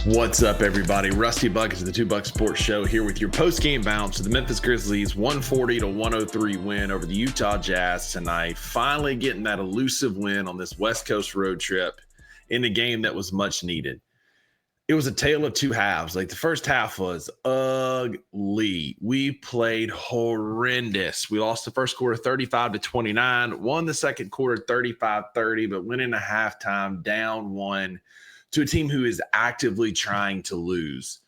What's up, everybody? Rusty Buckets of the 2 Buck Sports Show here with your post-game bounce of the Memphis Grizzlies 140-103 win over the Utah Jazz tonight. Finally getting that elusive win on this West Coast road trip in a game that was much needed. It was a tale of two halves. Like, the first half was ugly. We played horrendous. We lost the first quarter 35-29, won the second quarter 35-30, but went into halftime down one to a team who is actively trying to lose.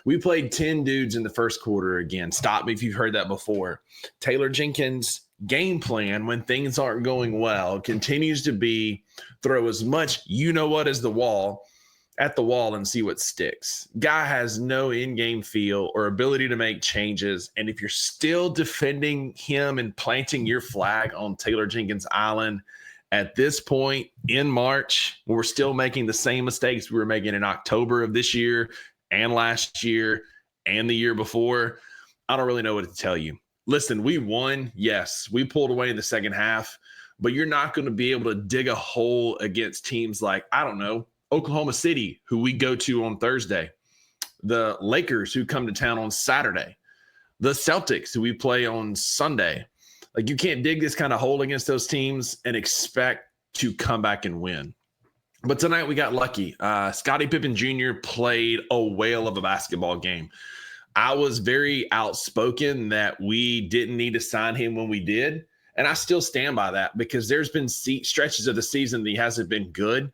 We played 10 dudes in the first quarter again. Stop me if you've heard that before. Taylor Jenkins' game plan when things aren't going well continues to be throw as much you-know-what as the wall at the wall and see what sticks. Guy has no in-game feel or ability to make changes, and if you're still defending him and planting your flag on Taylor Jenkins Island at this point in March, we're still making the same mistakes we were making in October of this year and last year and the year before. I don't really know what to tell you. Listen, we won. Yes, we pulled away in the second half, but you're not going to be able to dig a hole against teams like, I don't know, Oklahoma City, who we go to on Thursday, the Lakers, who come to town on Saturday, the Celtics, who we play on Sunday. Like, you can't dig this kind of hole against those teams and expect to come back and win. But tonight we got lucky. Scottie Pippen Jr. played a whale of a basketball game. I was very outspoken that we didn't need to sign him when we did, and I still stand by that because there's been stretches of the season that he hasn't been good.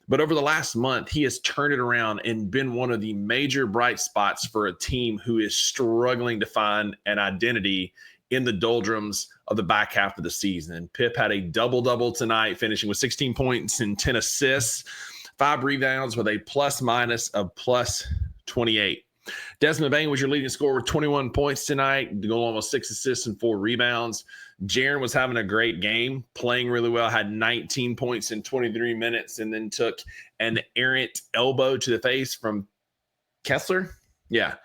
But over the last month, he has turned it around and been one of the major bright spots for a team who is struggling to find an identity in the doldrums of the back half of the season. Pip had a double-double tonight, finishing with 16 points and 10 assists, 5 rebounds with a plus-minus of plus 28. Desmond Bane was your leading scorer with 21 points tonight, going almost 6 assists and 4 rebounds. Jaren was having a great game, playing really well, had 19 points in 23 minutes, and then took an errant elbow to the face from Kessler. Yeah.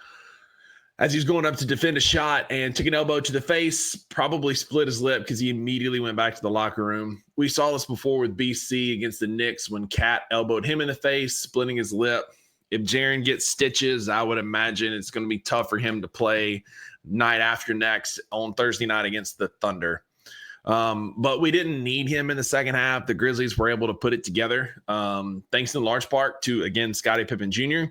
As he was going up to defend a shot and took an elbow to the face, probably split his lip because he immediately went back to the locker room. We saw this before with BC against the Knicks when Cat elbowed him in the face, splitting his lip. If Jaren gets stitches, I would imagine it's going to be tough for him to play night after next on Thursday night against the Thunder. But we didn't need him in the second half. The Grizzlies were able to put it together, thanks in large part to, again, Scottie Pippen Jr.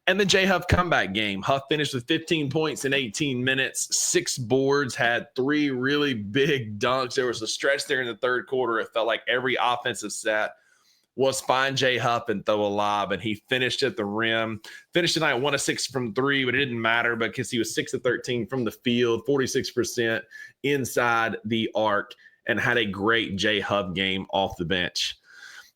and the J. Huff comeback game. Huff finished with 15 points in 18 minutes, 6 boards, had 3 really big dunks. There was a stretch there in the third quarter. It felt like every offensive set was find J. Huff and throw a lob, and he finished at the rim. Finished tonight 1 of 6 from 3, but it didn't matter because he was 6 of 13 from the field, 46% inside the arc, and had a great J. Huff game off the bench.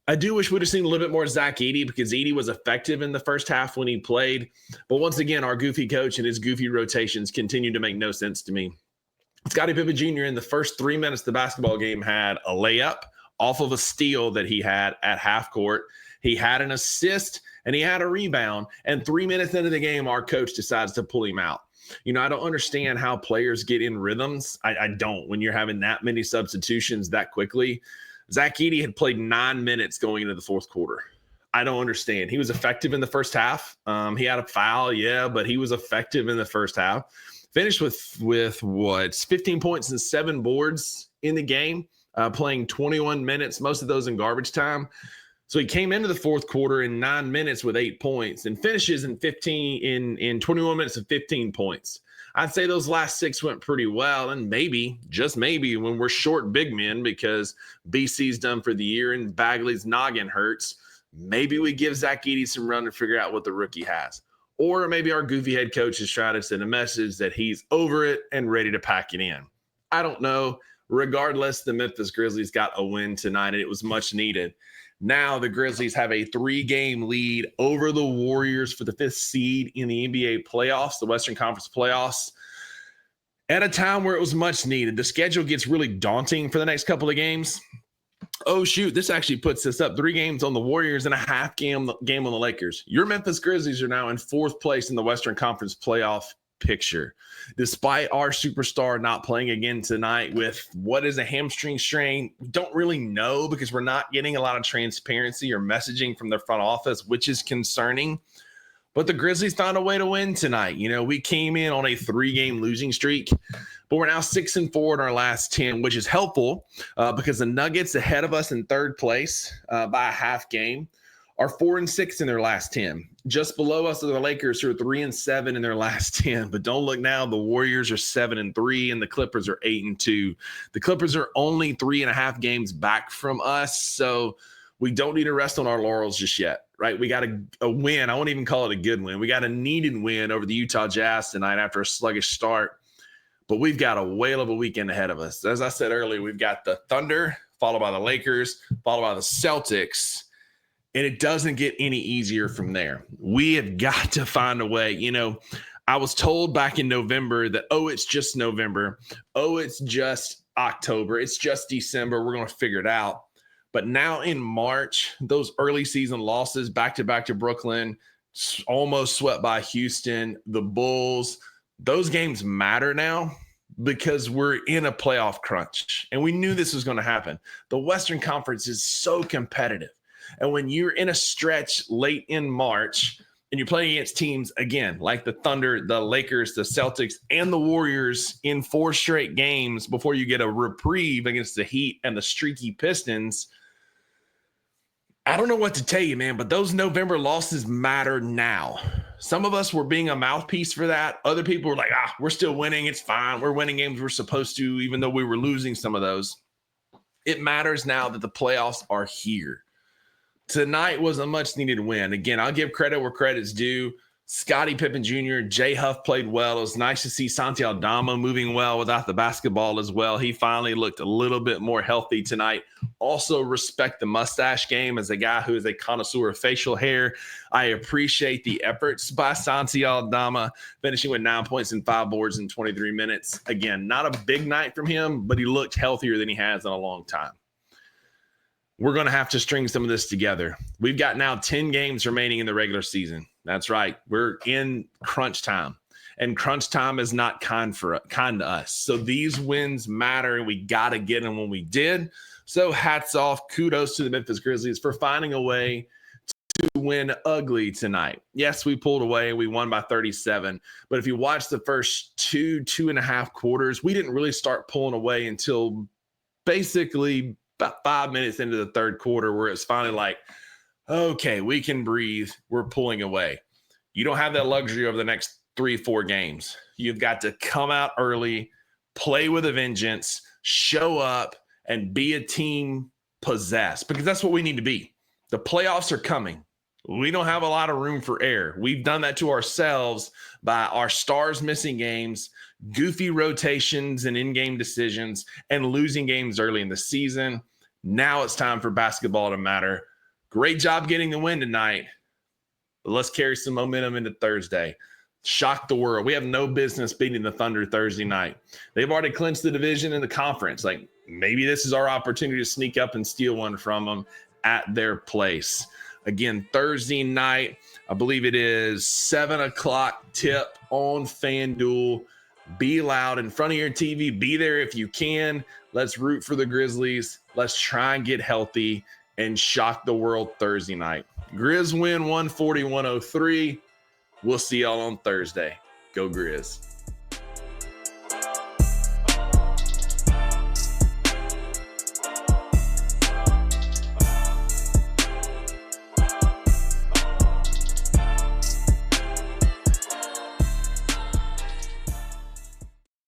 I do wish we'd have seen a little bit more Zach Edey because Edey was effective in the first half when he played. But once again, our goofy coach and his goofy rotations continue to make no sense to me. Scottie Pippen Jr. in the first 3 minutes of the basketball game had a layup off of a steal that he had at half court. He had an assist and he had a rebound. And 3 minutes into the game, our coach decides to pull him out. You know, I don't understand how players get in rhythms. I don't when you're having that many substitutions that quickly. Zach Edey had played 9 minutes going into the fourth quarter. I don't understand. He was effective in the first half. He had a foul, yeah, but he was effective in the first half. Finished with what, 15 points and 7 boards in the game. Playing 21 minutes, most of those in garbage time. So he came into the fourth quarter in 9 minutes with 8 points and finishes in 21 minutes of 15 points. I'd say those last 6 went pretty well, and maybe, just maybe, when we're short big men because BC's done for the year and Bagley's noggin hurts, maybe we give Zach Edey some run to figure out what the rookie has. Or maybe our goofy head coach is trying to send a message that he's over it and ready to pack it in. I don't know. Regardless, the Memphis Grizzlies got a win tonight, and it was much needed. Now the Grizzlies have a 3-game lead over the Warriors for the 5th seed in the NBA playoffs, the Western Conference playoffs, at a time where it was much needed. The schedule gets really daunting for the next couple of games. Oh, shoot, this actually puts us up 3 games on the Warriors and a half game on the Lakers. Your Memphis Grizzlies are now in 4th place in the Western Conference playoff picture. Despite our superstar not playing again tonight with what is a hamstring strain, we don't really know because we're not getting a lot of transparency or messaging from the front office, which is concerning. But the Grizzlies found a way to win tonight. You know, we came in on a 3-game losing streak, but we're now 6-4 in our last 10, which is helpful because the Nuggets ahead of us in third place by a half game are 4-6 in their last 10. Just below us are the Lakers, who are 3-7 in their last 10. But don't look now. The Warriors are 7-3 and the Clippers are 8-2. The Clippers are only 3.5 games back from us. So we don't need to rest on our laurels just yet, right? We got a win. I won't even call it a good win. We got a needed win over the Utah Jazz tonight after a sluggish start. But we've got a whale of a weekend ahead of us. As I said earlier, we've got the Thunder, followed by the Lakers, followed by the Celtics. And it doesn't get any easier from there. We have got to find a way. You know, I was told back in November that, it's just November. It's just October. It's just December. We're going to figure it out. But now in March, those early season losses back-to-back to Brooklyn, almost swept by Houston, the Bulls, those games matter now because we're in a playoff crunch. And we knew this was going to happen. The Western Conference is so competitive. And when you're in a stretch late in March and you're playing against teams, again, like the Thunder, the Lakers, the Celtics, and the Warriors in 4 straight games before you get a reprieve against the Heat and the streaky Pistons, I don't know what to tell you, man, but those November losses matter now. Some of us were being a mouthpiece for that. Other people were like, we're still winning. It's fine. We're winning games we're supposed to, even though we were losing some of those. It matters now that the playoffs are here. Tonight was a much-needed win. Again, I'll give credit where credit's due. Scottie Pippen Jr., Jay Huff played well. It was nice to see Santi Aldama moving well without the basketball as well. He finally looked a little bit more healthy tonight. Also respect the mustache game as a guy who is a connoisseur of facial hair. I appreciate the efforts by Santi Aldama, finishing with 9 points and 5 boards in 23 minutes. Again, not a big night from him, but he looked healthier than he has in a long time. We're going to have to string some of this together. We've got now 10 games remaining in the regular season. That's right. We're in crunch time, and crunch time is not kind to us. So these wins matter, and we got to get them when we did. So hats off, kudos to the Memphis Grizzlies for finding a way to win ugly tonight. Yes, we pulled away. We won by 37. But if you watch the first 2.5 quarters, we didn't really start pulling away until basically about 5 minutes into the third quarter, where it's finally like, okay, we can breathe. We're pulling away. You don't have that luxury over the next 3-4 games. You've got to come out early, play with a vengeance, show up, and be a team possessed, because that's what we need to be. The playoffs are coming. We don't have a lot of room for error. We've done that to ourselves by our stars missing games, goofy rotations and in-game decisions, and losing games early in the season. Now it's time for basketball to matter. Great job getting the win tonight, but let's carry some momentum into Thursday. Shock the world. We have no business beating the Thunder Thursday night. They've already clinched the division in the conference. Like, maybe this is our opportunity to sneak up and steal one from them at their place. Again, Thursday night, I believe it is 7 o'clock tip on FanDuel. Be loud in front of your TV. Be there if you can. Let's root for the Grizzlies. Let's try and get healthy and shock the world Thursday night. Grizz win 140-103. We'll see y'all on Thursday. Go Grizz.